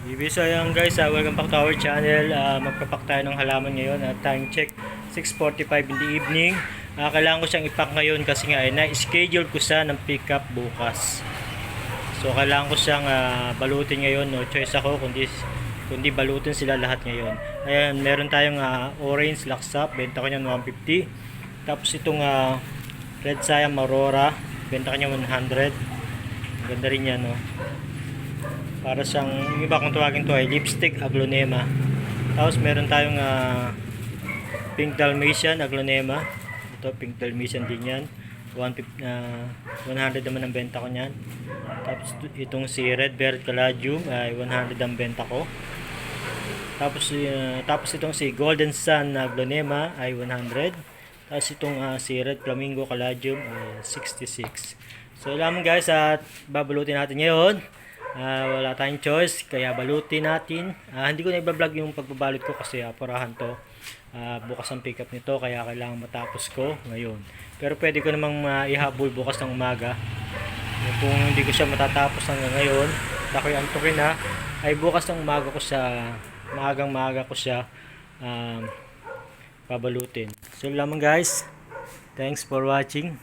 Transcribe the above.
So ayan guys, welcome back to our channel. Magpapak tayo ng halaman ngayon at time check 6:45 in the evening. Kailangan ko siyang ipak ngayon kasi nga na-schedule ko siya ng pick up bukas. So kailangan ko siyang balutin ngayon. No choice ako kundi balutin sila lahat ngayon. Ayan, meron tayong orange laksap, benta ko niyan 150. Tapos itong red Siam Aurora, benta ko niyan 100. Ganda rin yan, no. Para siyang, yung iba kung tawagin to ay lipstick aglonema. Tapos meron tayong pink Dalmatian aglonema. Ito pink Dalmatian din yan. 100 naman ang benta ko niyan. Tapos itong si red Barrett Caladium ay 100 ang benta ko. Tapos itong si golden sun aglonema ay 100. Tapos itong si red flamingo Caladium ay 66. So lamang guys, at babalutin natin ngayon. Wala tayong choice kaya balutin natin. Hindi ko na i-vlog yung pagbabalot ko kasi parahan to. Bukas ang pick up nito kaya kailangan matapos ko ngayon. Pero pwede ko namang ihabol bukas ng umaga. Kung hindi ko siya matatapos hanggang ngayon, ako'y antukin na, ay bukas ng umaga ko siya, maaga ko siya pabalutin. So lamang guys, thanks for watching.